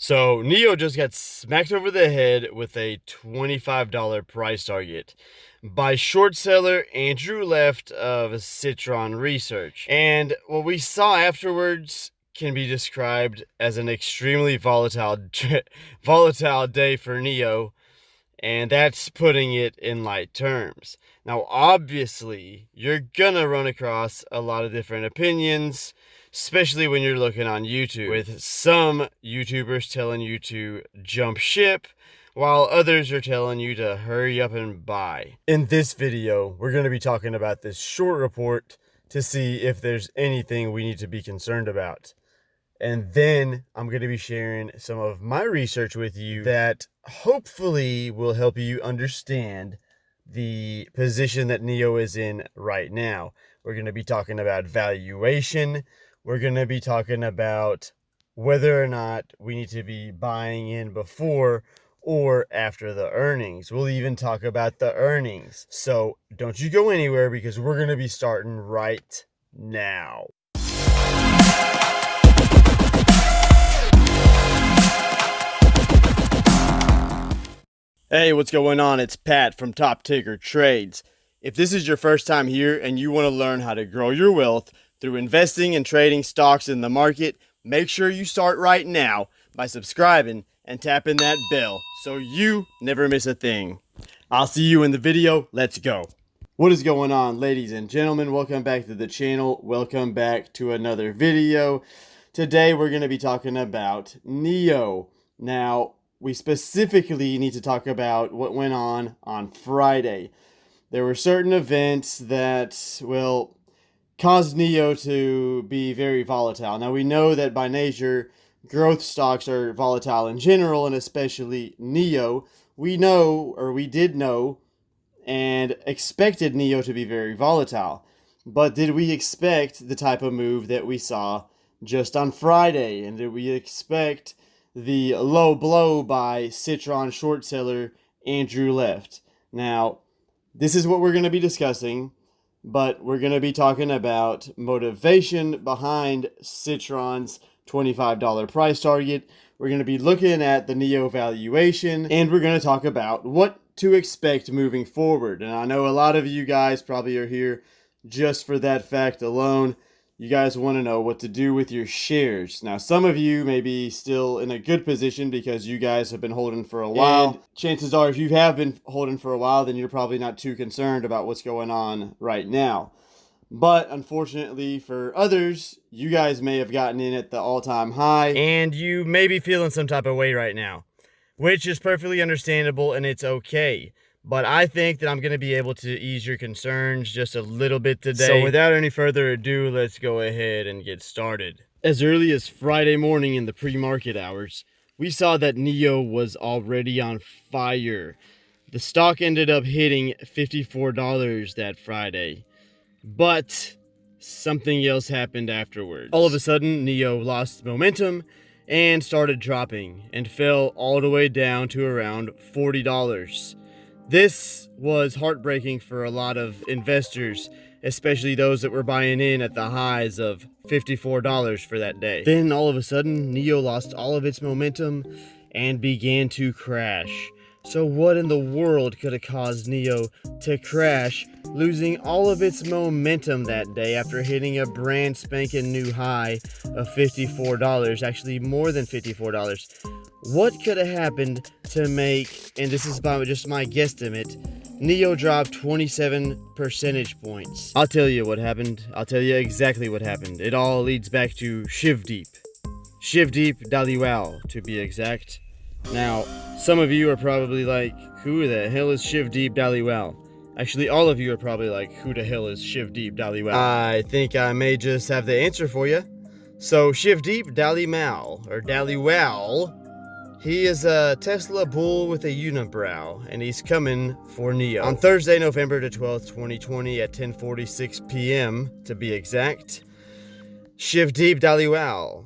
So NIO just got smacked over the head with a $25 price target by short seller Andrew Left of Citron Research. And what we saw afterwards can be described as an extremely volatile day for NIO, and that's putting it in light terms. Now, obviously, you're gonna run across a lot of different opinions, especially when you're looking on YouTube, with some YouTubers telling you to jump ship, while others are telling you to hurry up and buy. In this video, we're going to be talking about this short report to see if there's anything we need to be concerned about. And then I'm going to be sharing some of my research with you that hopefully will help you understand the position that NIO is in right now. We're going to be talking about valuation. We're going to be talking about whether or not we need to be buying in before or after the earnings. We'll even talk about the earnings. So don't you go anywhere, because we're going to be starting right now. Hey, what's going on? It's Pat from Top Ticker Trades. If this is your first time here and you want to learn how to grow your wealth through investing and trading stocks in the market, make sure you start right now by subscribing and tapping that bell so you never miss a thing. I'll see you in the video. Let's go. What is going on, ladies and gentlemen? Welcome back to the channel. Welcome back to another video. Today we're going to be talking about NIO. Now, we specifically need to talk about what went on Friday. There were certain events that, well, caused NIO to be very volatile. Now, we know that by nature, growth stocks are volatile in general, and especially NIO. We know, or we did know, and expected NIO to be very volatile. But did we expect the type of move that we saw just on Friday? And did we expect the low blow by Citron short seller Andrew Left? Now, this is what we're going to be discussing, but we're going to be talking about motivation behind Citron's $25 price target. We're going to be looking at the NIO valuation, and we're going to talk about what to expect moving forward. And I know a lot of you guys probably are here just for that fact alone. You guys want to know what to do with your shares. Now, some of you may be still in a good position because you guys have been holding for a while. And chances are, if you have been holding for a while, then you're probably not too concerned about what's going on right now. But unfortunately for others, you guys may have gotten in at the all-time high, and you may be feeling some type of way right now, which is perfectly understandable, and it's okay. But I think that I'm going to be able to ease your concerns just a little bit today. So without any further ado, let's go ahead and get started. As early as Friday morning in the pre-market hours, we saw that NIO was already on fire. The stock ended up hitting $54 that Friday. But something else happened afterwards. All of a sudden, NIO lost momentum and started dropping and fell all the way down to around $40. This was heartbreaking for a lot of investors, especially those that were buying in at the highs of $54 for that day. Then all of a sudden, NIO lost all of its momentum and began to crash. So what in the world could have caused NIO to crash, losing all of its momentum that day after hitting a brand spanking new high of $54, actually more than $54? What could have happened to make, and this is by just my guesstimate, NIO dropped 27 percentage points? I'll tell you what happened. I'll tell you exactly what happened. It all leads back to Shivdeep. Shivdeep Dhaliwal, to be exact. Now, some of you are probably like, who the hell is Shivdeep Dhaliwal? Actually, all of you are probably like, who the hell is Shivdeep Dhaliwal? I think I may just have the answer for you. So, Shivdeep Dhaliwal, or Dhaliwal, he is a Tesla bull with a unibrow, and he's coming for NIO. On Thursday, November the 12th, 2020 at 10:46 p.m., to be exact, Shivdeep Dhaliwal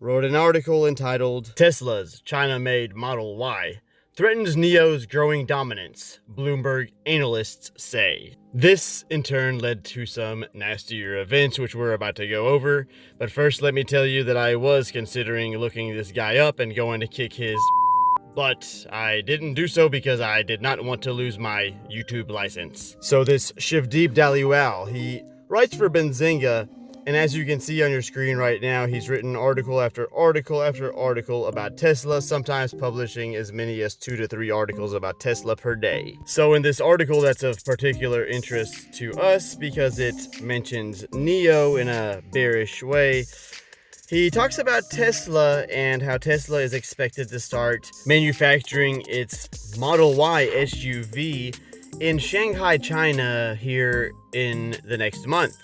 wrote an article entitled, "Tesla's China-Made Model Y threatens NIO's growing dominance, Bloomberg analysts say. This, in turn, led to some nastier events, which we're about to go over. But first, let me tell you that I was considering looking this guy up and going to kick his but I didn't do so because I did not want to lose my YouTube license. So this Shivdeep Dhaliwal, he writes for Benzinga, and as you can see on your screen right now, he's written article after article after article about Tesla, sometimes publishing as many as 2 to 3 articles about Tesla per day. So in this article that's of particular interest to us because it mentions NIO in a bearish way, he talks about Tesla and how Tesla is expected to start manufacturing its Model Y SUV in Shanghai, China here in the next month.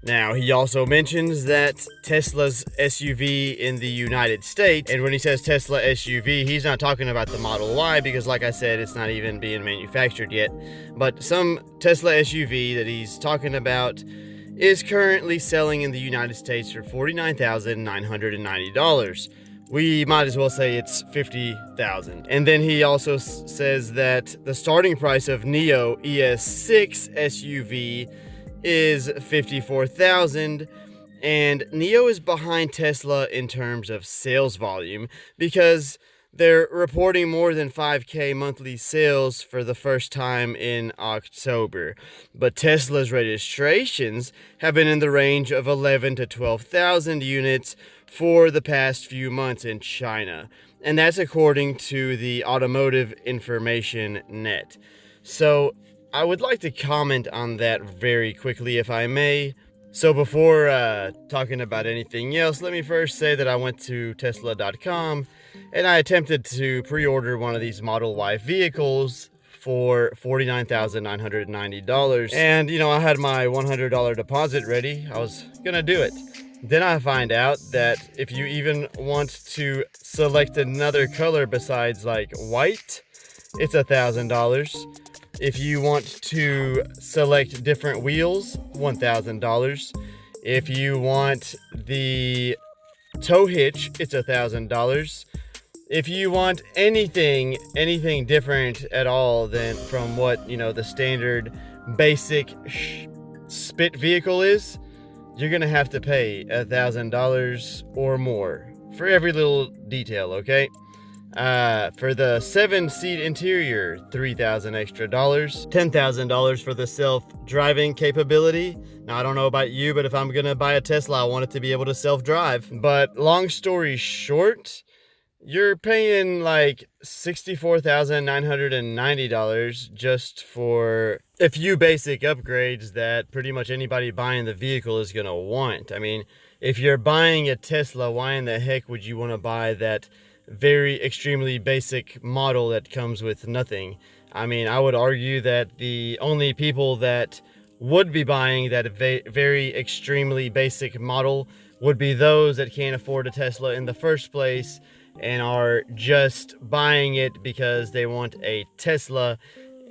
Now, he also mentions that Tesla's SUV in the United States, and when he says Tesla SUV, he's not talking about the Model Y because, like I said, it's not even being manufactured yet. But some Tesla SUV that he's talking about is currently selling in the United States for $49,990. We might as well say it's $50,000. And then he also says that the starting price of NIO ES6 SUV is $54,000, and NIO is behind Tesla in terms of sales volume because they're reporting more than 5K monthly sales for the first time in October. But Tesla's registrations have been in the range of 11 to 12,000 units for the past few months in China. And that's according to the Automotive Information Net. So I would like to comment on that very quickly, if I may. So before talking about anything else, let me first say that I went to Tesla.com and I attempted to pre-order one of these Model Y vehicles for $49,990. And, you know, I had my $100 deposit ready. I was gonna do it. Then I find out that if you even want to select another color besides like white, it's $1,000. If you want to select different wheels, $1,000. If you want the tow hitch, it's $1,000. If you want anything different at all than from what, you know, the standard basic spit vehicle is, you're gonna have to pay $1,000 or more for every little detail, okay? For the 7-seat interior, $3,000 extra dollars. $10,000 for the self-driving capability. Now, I don't know about you, but if I'm gonna buy a Tesla, I want it to be able to self-drive. But long story short, you're paying like $64,990 just for a few basic upgrades that pretty much anybody buying the vehicle is gonna want. I mean, if you're buying a Tesla, why in the heck would you want to buy that very extremely basic model that comes with nothing? I mean, I would argue that the only people that would be buying that very extremely basic model would be those that can't afford a Tesla in the first place and are just buying it because they want a Tesla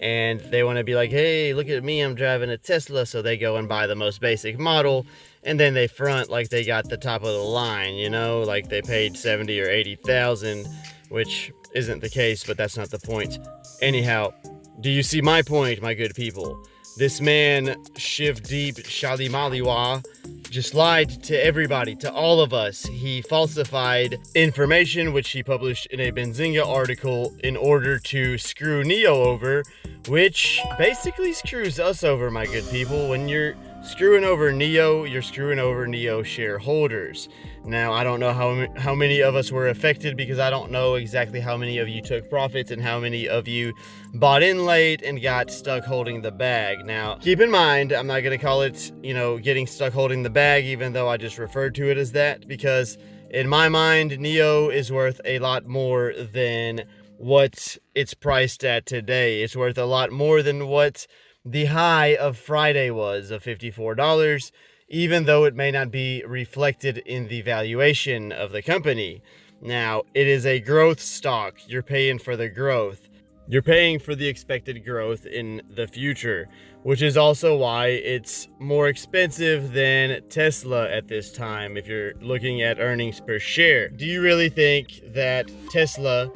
and they want to be like, hey, look at me, I'm driving a Tesla. So they go and buy the most basic model, and then they front like they got the top of the line, you know, like they paid 70 or 80,000, which isn't the case, but that's not the point. Anyhow, do you see my point, my good people? This man, Shivdeep Shalimaliwa, just lied to everybody, to all of us. He falsified information, which he published in a Benzinga article in order to screw NIO over, which basically screws us over, my good people. When you're screwing over NIO, you're screwing over NIO shareholders. Now, I don't know how many of us were affected because I don't know exactly how many of you took profits and how many of you bought in late and got stuck holding the bag. Now, keep in mind, I'm not going to call it, you know, getting stuck holding the bag, even though I just referred to it as that, because in my mind, NIO is worth a lot more than what it's priced at today. It's worth a lot more than what the high of Friday was of $54. Even though it may not be reflected in the valuation of the company. Now, it is a growth stock. You're paying for the growth. You're paying for the expected growth in the future, which is also why it's more expensive than Tesla at this time if you're looking at earnings per share. Do you really think that Tesla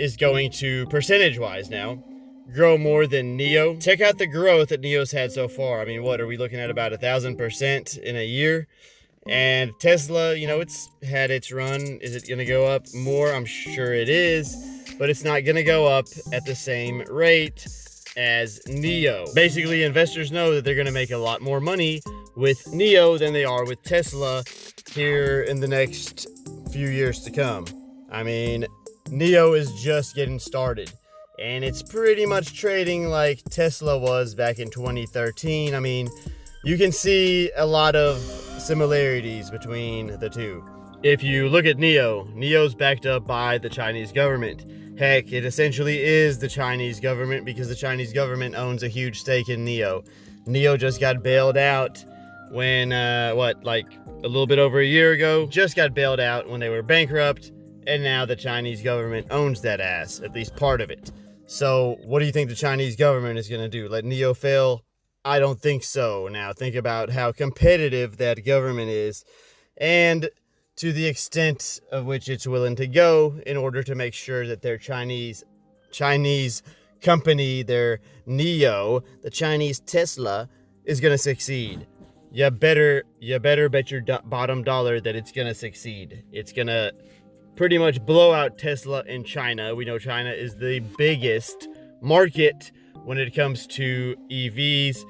is going to, percentage-wise now, grow more than NIO. Check out the growth that NIO's had so far. I mean, what are we looking at? About 1,000% in a year. And Tesla, you know, it's had its run. Is it going to go up more? I'm sure it is, but it's not going to go up at the same rate as NIO. Basically, investors know that they're going to make a lot more money with NIO than they are with Tesla here in the next few years to come. I mean, NIO is just getting started, and it's pretty much trading like Tesla was back in 2013. I mean, you can see a lot of similarities between the two. If you look at NIO, NIO's backed up by the Chinese government. Heck, it essentially is the Chinese government because the Chinese government owns a huge stake in NIO. NIO just got bailed out when, like a little bit over a year ago, just got bailed out when they were bankrupt, and now the Chinese government owns that ass, at least part of it. So what do you think the Chinese government is going to do? Let NIO fail? I don't think so. Now think about how competitive that government is and to the extent of which it's willing to go in order to make sure that their Chinese company, their NIO, the Chinese Tesla, is going to succeed. You better bet your bottom dollar that it's going to succeed. It's going to pretty much blow out Tesla in China. We know China is the biggest market when it comes to EVs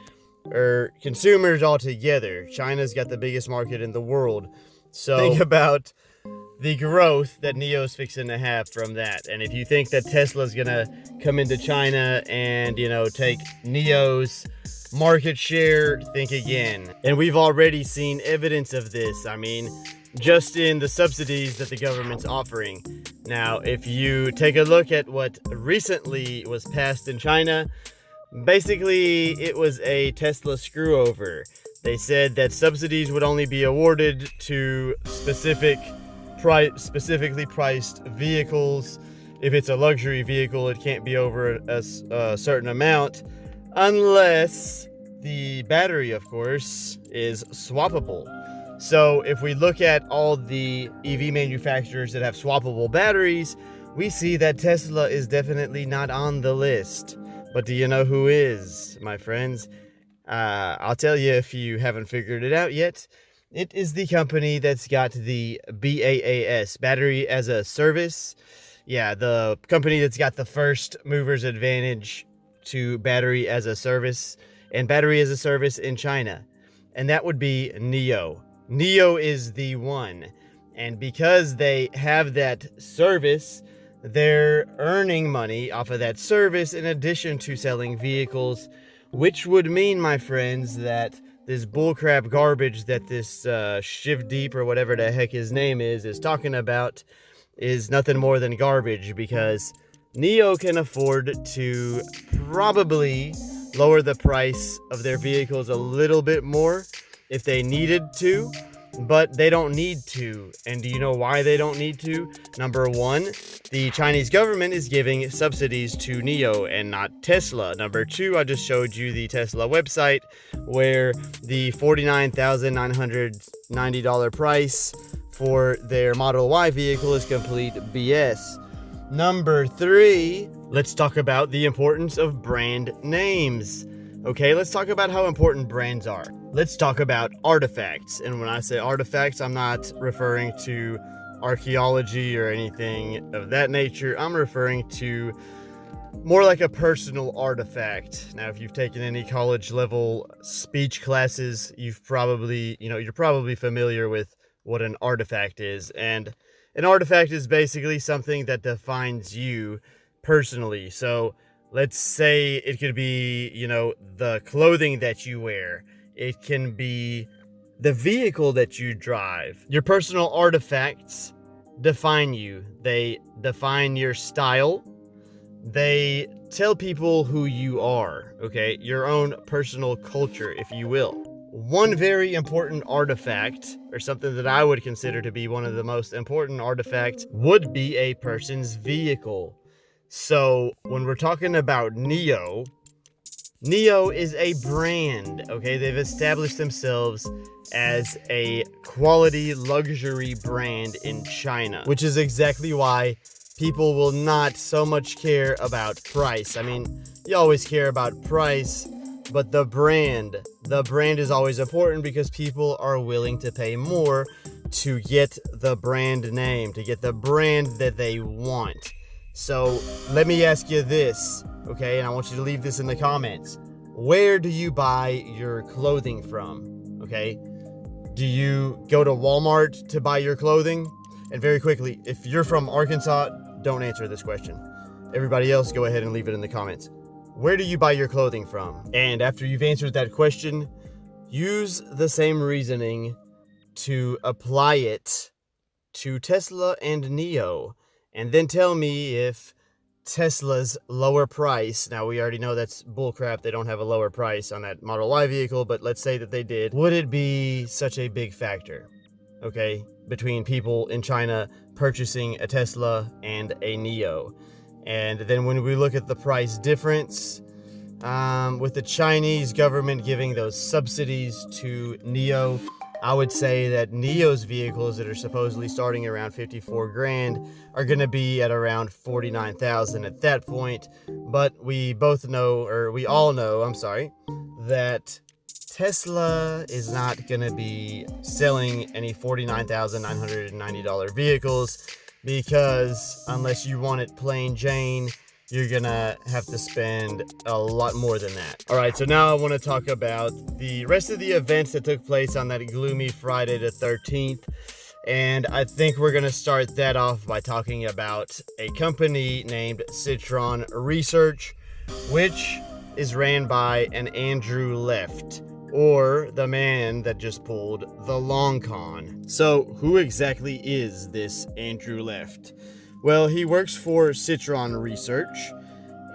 or consumers altogether. China's got the biggest market in the world. So think about the growth that NIO's fixing to have from that. And if you think that Tesla's gonna come into China and, you know, take NIO's market share, think again. And we've already seen evidence of this. I mean, just in the subsidies that the government's offering. Now, if you take a look at what recently was passed in China, basically it was a Tesla screw over. They said that subsidies would only be awarded to specifically priced vehicles. If it's a luxury vehicle, it can't be over a certain amount unless the battery, of course, is swappable. So if we look at all the EV manufacturers that have swappable batteries, we see that Tesla is definitely not on the list. But do you know who is, my friends? I'll tell you if you haven't figured it out yet. It is the company that's got the BaaS, Battery as a Service. Yeah, the company that's got the first mover's advantage to battery as a service and battery as a service in China. And that would be NIO. NIO is the one. And because they have that service, they're earning money off of that service in addition to selling vehicles, which would mean, my friends, that this bullcrap garbage that this Shivdeep or whatever the heck his name is talking about is nothing more than garbage, because NIO can afford to probably lower the price of their vehicles a little bit more if they needed to, but they don't need to. And do you know why they don't need to? Number one, the Chinese government is giving subsidies to NIO and not Tesla. Number two, I just showed you the Tesla website where the $49,990 price for their Model Y vehicle is complete BS. Number three, let's talk about the importance of brand names. Okay, let's talk about how important brands are. Let's talk about artifacts. And when I say artifacts, I'm not referring to archaeology or anything of that nature. I'm referring to more like a personal artifact. Now, if you've taken any college level speech classes, you're probably familiar with what an artifact is. And an artifact is basically something that defines you personally. So let's say it could be, the clothing that you wear. It can be the vehicle that you drive. Your personal artifacts define you. They define your style. They tell people who you are, okay? Your own personal culture, if you will. One very important artifact, or something that I would consider to be one of the most important artifacts, would be a person's vehicle. So when we're talking about NIO is a brand, okay? They've established themselves as a quality luxury brand in China, which is exactly why people will not so much care about price. I mean, you always care about price, but the brand is always important because people are willing to pay more to get the brand name, to get the brand that they want. So let me ask you this, okay? And I want you to leave this in the comments. Where do you buy your clothing from, okay? Do you go to Walmart to buy your clothing? And very quickly, if you're from Arkansas, don't answer this question. Everybody else, go ahead and leave it in the comments. Where do you buy your clothing from? And after you've answered that question, use the same reasoning to apply it to Tesla and NIO. And then tell me if Tesla's lower price, now we already know that's bullcrap, they don't have a lower price on that Model Y vehicle, but let's say that they did, would it be such a big factor, okay, between people in China purchasing a Tesla and a NIO? And then when we look at the price difference, with the Chinese government giving those subsidies to NIO, I would say that NIO's vehicles that are supposedly starting around 54 grand are going to be at around 49,000 at that point. But we all know, that Tesla is not going to be selling any $49,990 vehicles, because unless you want it plain Jane, you're gonna have to spend a lot more than that. All right, so now I want to talk about the rest of the events that took place on that gloomy Friday the 13th. And I think we're gonna start that off by talking about a company named Citron Research, which is ran by an Andrew Left, or the man that just pulled the long con. So who exactly is this Andrew Left? Well, he works for Citron Research,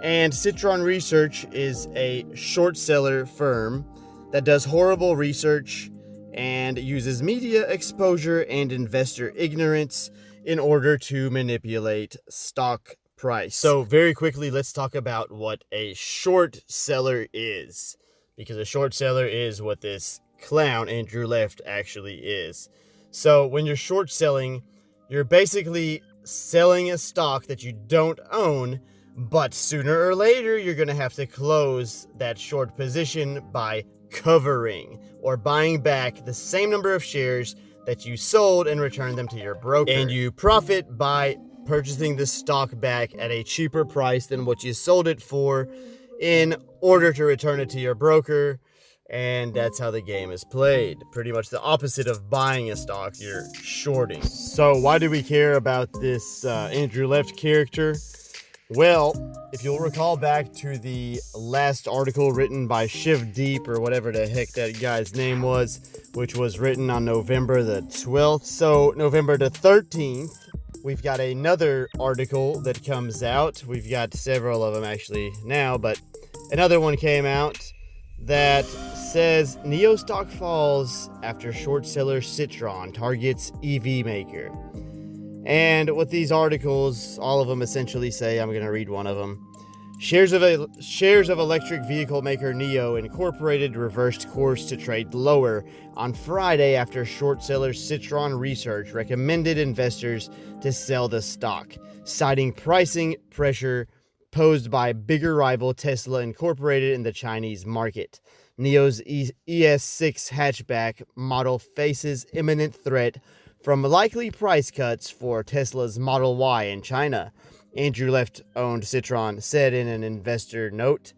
and Citron Research is a short seller firm that does horrible research and uses media exposure and investor ignorance in order to manipulate stock price. So very quickly, let's talk about what a short seller is, because a short seller is what this clown Andrew Left actually is. So when you're short selling, you're basically selling a stock that you don't own, but sooner or later you're going to have to close that short position by covering or buying back the same number of shares that you sold and return them to your broker. And you profit by purchasing the stock back at a cheaper price than what you sold it for in order to return it to your broker. And that's how the game is played. Pretty much the opposite of buying a stock, you're shorting. So why do we care about this Andrew Left character? Well, if you'll recall back to the last article written by Shiv Deep, or whatever the heck that guy's name was, which was written on November the 12th. So November the 13th, we've got another article that comes out. We've got several of them actually now, but another one came out that says NIO stock falls after short seller Citron targets EV maker. And what these articles, all of them essentially say, I'm going to read one of them. Shares of electric vehicle maker NIO Incorporated reversed course to trade lower on Friday after short seller Citron Research recommended investors to sell the stock, citing pricing pressure posed by bigger rival Tesla Incorporated in the Chinese market. NIO's ES6 hatchback model faces imminent threat from likely price cuts for Tesla's Model Y in China, Andrew Left-owned Citron said in an investor note.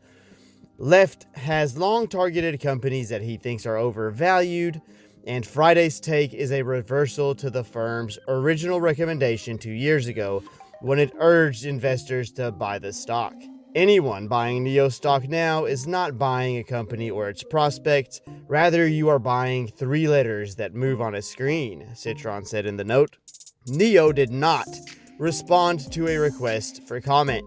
Left has long targeted companies that he thinks are overvalued, and Friday's take is a reversal to the firm's original recommendation 2 years ago when it urged investors to buy the stock. Anyone buying NIO stock now is not buying a company or its prospects. Rather, you are buying 3 letters that move on a screen, Citron said in the note. NIO did not respond to a request for comment.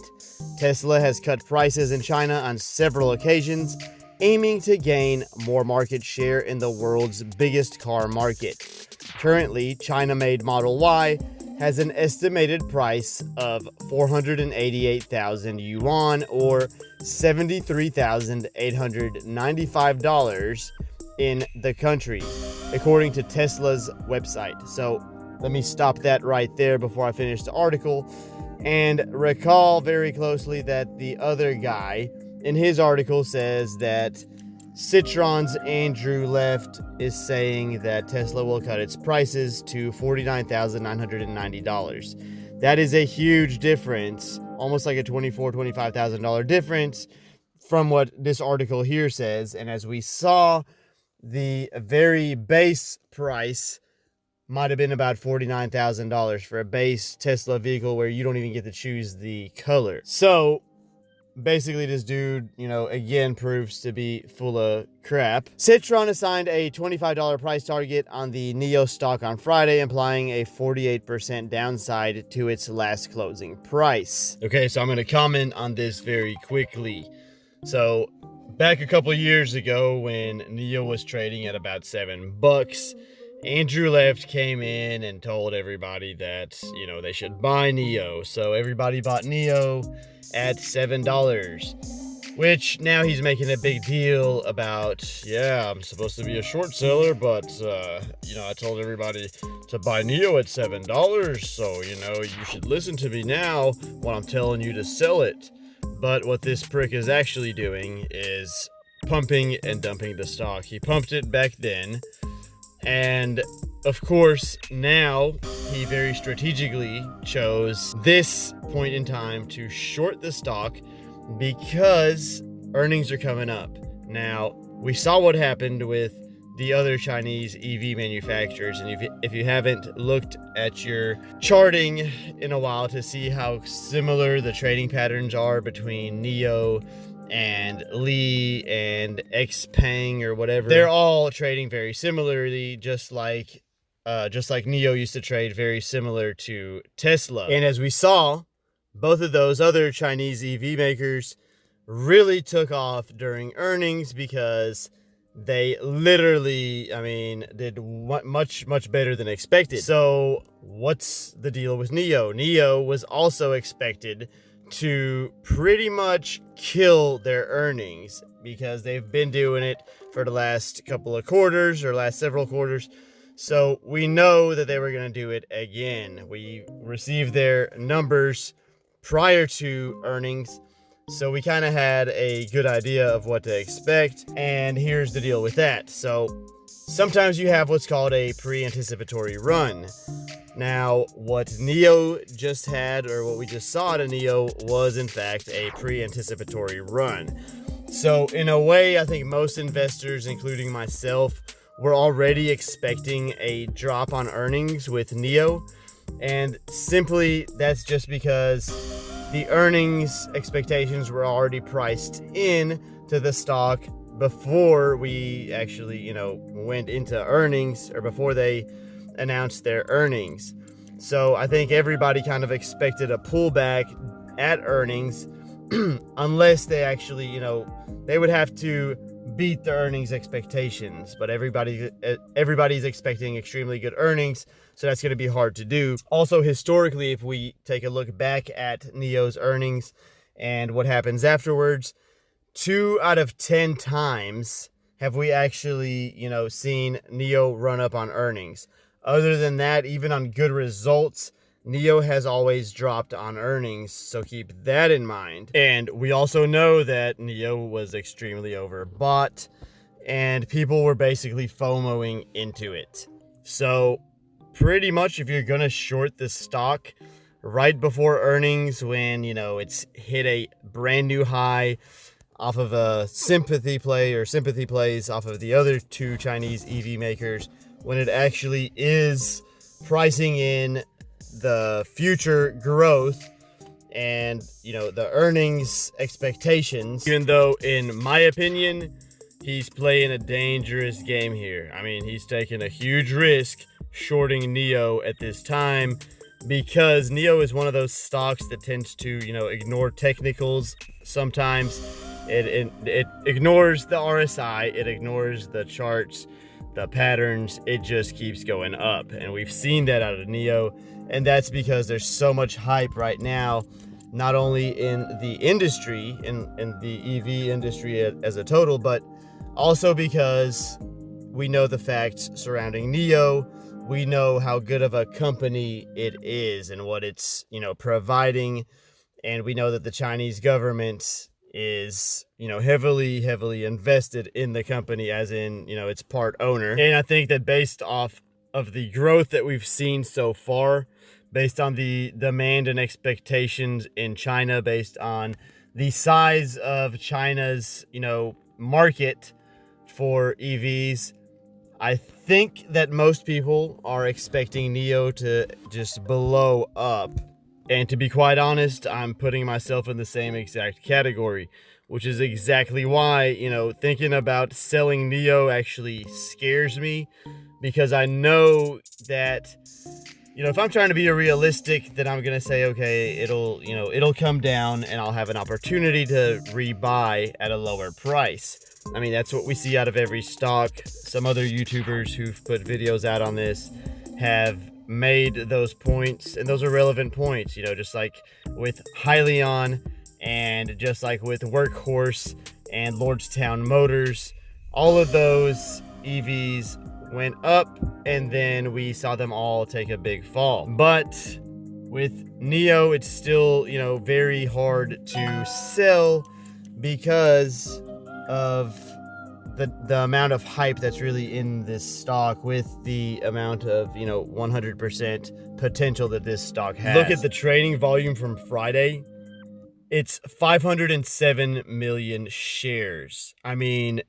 Tesla has cut prices in China on several occasions, aiming to gain more market share in the world's biggest car market. Currently, China-made Model Y has an estimated price of 488,000 yuan, or $73,895 in the country, according to Tesla's website. So let me stop that right there before I finish the article. And recall very closely that the other guy in his article says that Citron's Andrew Left is saying that Tesla will cut its prices to $49,990. That is a huge difference, almost like a $24,000, $25,000 difference from what this article here says. And as we saw, the very base price might have been about $49,000 for a base Tesla vehicle where you don't even get to choose the color. So basically this dude, again proves to be full of crap. Citron assigned a $25 price target on the NIO stock on Friday, implying a 48% downside to its last closing price. Okay, so I'm going to comment on this very quickly. So back a couple years ago when NIO was trading at about $7, Andrew Left came in and told everybody that, they should buy NIO. So everybody bought NIO at $7, which now he's making a big deal about, yeah, I'm supposed to be a short seller, but, I told everybody to buy NIO at $7. So, you should listen to me now when I'm telling you to sell it. But what this prick is actually doing is pumping and dumping the stock. He pumped it back then. And of course, now he very strategically chose this point in time to short the stock because earnings are coming up. Now, we saw what happened with the other Chinese EV manufacturers, and if you haven't looked at your charting in a while to see how similar the trading patterns are between NIO and Li and Xpeng or whatever, they're all trading very similarly, just like NIO used to trade very similar to Tesla. And as we saw, both of those other Chinese EV makers really took off during earnings because they literally, did much better than expected. So what's the deal with NIO? NIO was also expected to pretty much kill their earnings because they've been doing it for the last couple of quarters or last several quarters. So we know that they were going to do it again. We received their numbers prior to earnings, so we kind of had a good idea of what to expect. And here's the deal with that. So sometimes you have what's called a pre-anticipatory run. Now, what NIO just had, or what we just saw at NIO, was in fact a pre-anticipatory run. So in a way, I think most investors, including myself, were already expecting a drop on earnings with NIO. And simply, that's just because the earnings expectations were already priced in to the stock before we actually, went into earnings, or before they announced their earnings. So I think everybody kind of expected a pullback at earnings unless they actually, they would have to beat the earnings expectations, but everybody's expecting extremely good earnings, so that's going to be hard to do. Also, historically, if we take a look back at NIO's earnings and what happens afterwards, 2 out of 10 times have we actually, seen NIO run up on earnings. Other than that, even on good results, NIO has always dropped on earnings, so keep that in mind. And we also know that NIO was extremely overbought, and people were basically FOMOing into it. So pretty much if you're gonna short the stock right before earnings, when, it's hit a brand new high off of a sympathy play, or sympathy plays off of the other 2 Chinese EV makers, when it actually is pricing in the future growth and, the earnings expectations, even though, in my opinion, he's playing a dangerous game here. He's taking a huge risk shorting NIO at this time, because NIO is one of those stocks that tends to, ignore technicals sometimes. It ignores the RSI, it ignores the charts, the patterns. It just keeps going up, and we've seen that out of NIO, and that's because there's so much hype right now, not only in the industry, in the EV industry as a total, but also because we know the facts surrounding NIO. we know how good of a company it is and what it's, providing. And we know that the Chinese government is, heavily invested in the company, as in, it's part owner. And I think that based off of the growth that we've seen so far, based on the demand and expectations in China, based on the size of China's, market for EVs, I think that most people are expecting NIO to just blow up. And to be quite honest, I'm putting myself in the same exact category, which is exactly why, thinking about selling NIO actually scares me, because I know that, if I'm trying to be realistic, then I'm going to say, okay, it'll come down and I'll have an opportunity to rebuy at a lower price. I mean, that's what we see out of every stock. Some other YouTubers who've put videos out on this have made those points, and those are relevant points, just like with Hyliion and just like with Workhorse and Lordstown Motors. All of those EVs went up, and then we saw them all take a big fall. But with NIO, it's still, very hard to sell because of the amount of hype that's really in this stock, with the amount of 100% potential that this stock has. Look at the trading volume from Friday. It's 507 million shares. I mean,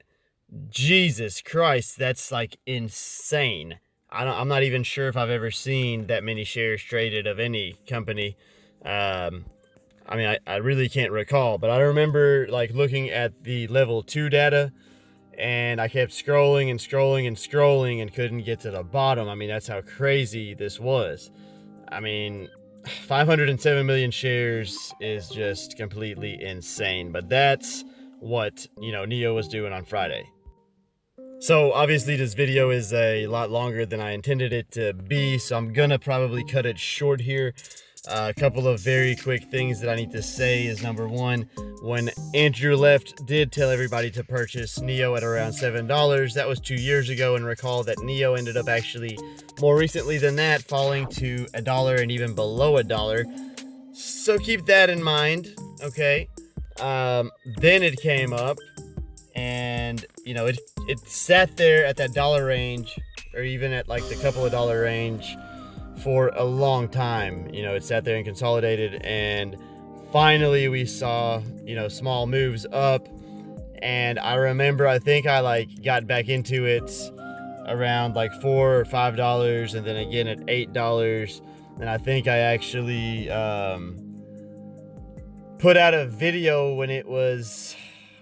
Jesus Christ, that's like insane. I'm not even sure if I've ever seen that many shares traded of any company. I really can't recall, but I remember like looking at the level 2 data, and I kept scrolling and scrolling and scrolling and couldn't get to the bottom. I mean, that's how crazy this was. I mean, 507 million shares is just completely insane, but that's what, NIO was doing on Friday. So obviously this video is a lot longer than I intended it to be, so I'm gonna probably cut it short here. A couple of very quick things that I need to say is, number one, when Andrew left, did tell everybody to purchase NIO at around $7. That was 2 years ago, and recall that NIO ended up actually more recently than that falling to $1 and even below $1. So keep that in mind, okay? Then it came up, and it sat there at that dollar range, or even at like the couple of dollar range, for a long time. It sat there and consolidated, and finally we saw small moves up. And I remember, I think I like got back into it around like $4 or $5, and then again at $8. And I think I actually put out a video when it was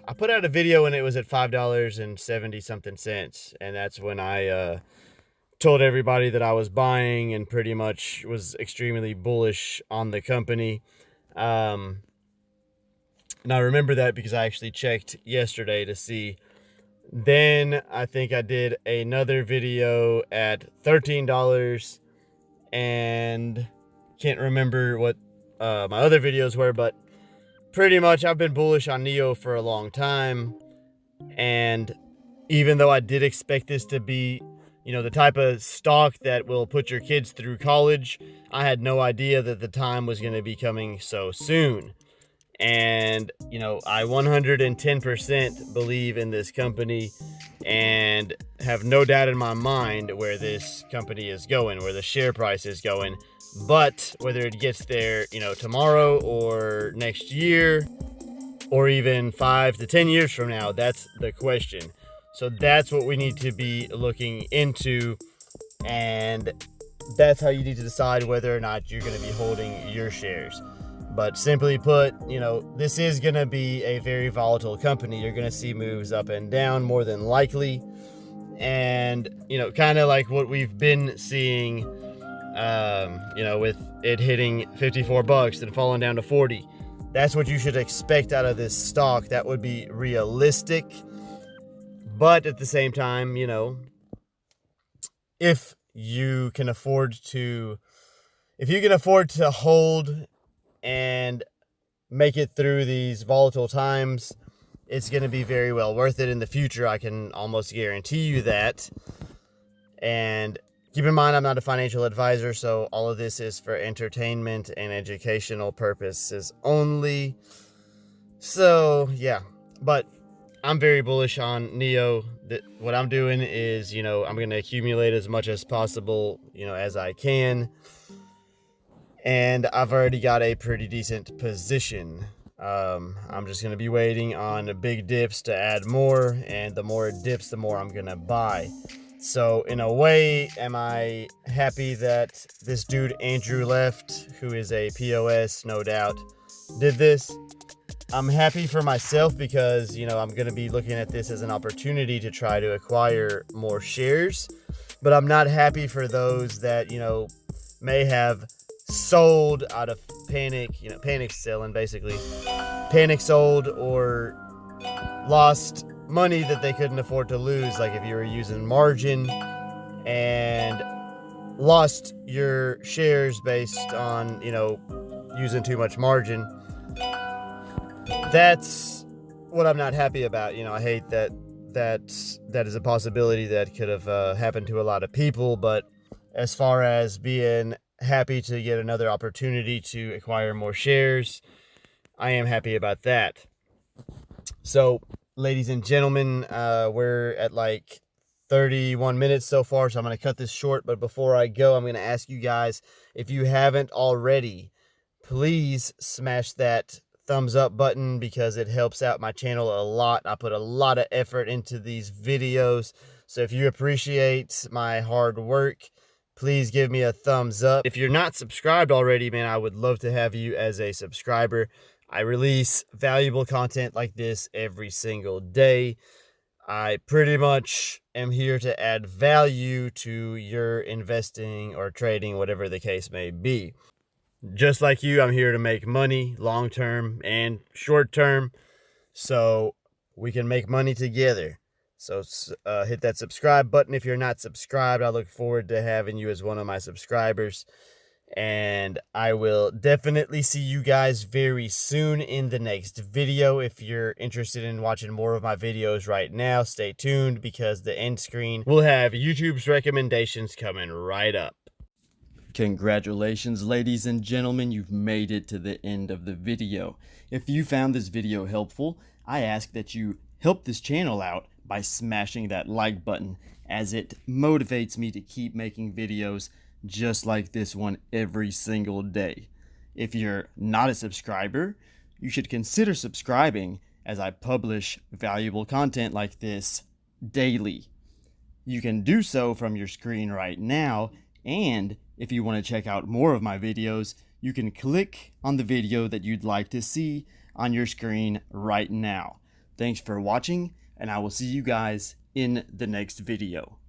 at $5.70 something cents, and that's when I told everybody that I was buying and pretty much was extremely bullish on the company. And I remember that because I actually checked yesterday to see. Then I think I did another video at $13, and can't remember what my other videos were, but pretty much I've been bullish on NIO for a long time. And even though I did expect this to be the type of stock that will put your kids through college, I had no idea that the time was going to be coming so soon. And, I 110% believe in this company and have no doubt in my mind where this company is going, where the share price is going. But whether it gets there, tomorrow or next year, or even 5 to 10 years from now, that's the question. So that's what we need to be looking into, and that's how you need to decide whether or not you're going to be holding your shares. But simply put, this is going to be a very volatile company. You're going to see moves up and down more than likely. And, kind of like what we've been seeing, with it hitting $54 and falling down to 40. That's what you should expect out of this stock. That would be realistic. But at the same time, if you can afford to hold and make it through these volatile times, it's going to be very well worth it in the future. I can almost guarantee you that. And Keep in mind, I'm not a financial advisor, so all of this is for entertainment and educational purposes only. So, yeah. But I'm very bullish on NIO. What I'm doing is, I'm going to accumulate as much as possible, as I can. And I've already got a pretty decent position. I'm just going to be waiting on big dips to add more, and the more it dips, the more I'm going to buy. So in a way, am I happy that this dude Andrew left, who is a POS, no doubt, did this? I'm happy for myself because, I'm going to be looking at this as an opportunity to try to acquire more shares. But I'm not happy for those that, may have sold out of panic, panic selling basically. Panic sold or lost money that they couldn't afford to lose. Like if you were using margin and lost your shares based on, using too much margin. That's what I'm not happy about. I hate that is a possibility that could have happened to a lot of people. But as far as being happy to get another opportunity to acquire more shares, I am happy about that. So, ladies and gentlemen, we're at like 31 minutes so far, so I'm going to cut this short. But before I go, I'm going to ask you guys, if you haven't already, please smash that thumbs up button because it helps out my channel a lot. I put a lot of effort into these videos, so if you appreciate my hard work, please give me a thumbs up. If you're not subscribed already, man, I would love to have you as a subscriber. I release valuable content like this every single day. I pretty much am here to add value to your investing or trading, whatever the case may be. Just like you, I'm here to make money long-term and short-term, so we can make money together. So hit that subscribe button if you're not subscribed. I look forward to having you as one of my subscribers. And I will definitely see you guys very soon in the next video. If you're interested in watching more of my videos right now, stay tuned because the end screen will have YouTube's recommendations coming right up. Congratulations, ladies and gentlemen, you've made it to the end of the video. If you found this video helpful, I ask that you help this channel out by smashing that like button, as it motivates me to keep making videos just like this one every single day. If you're not a subscriber, you should consider subscribing, as I publish valuable content like this daily. You can do so from your screen right now, and if you want to check out more of my videos, you can click on the video that you'd like to see on your screen right now. Thanks for watching, and I will see you guys in the next video.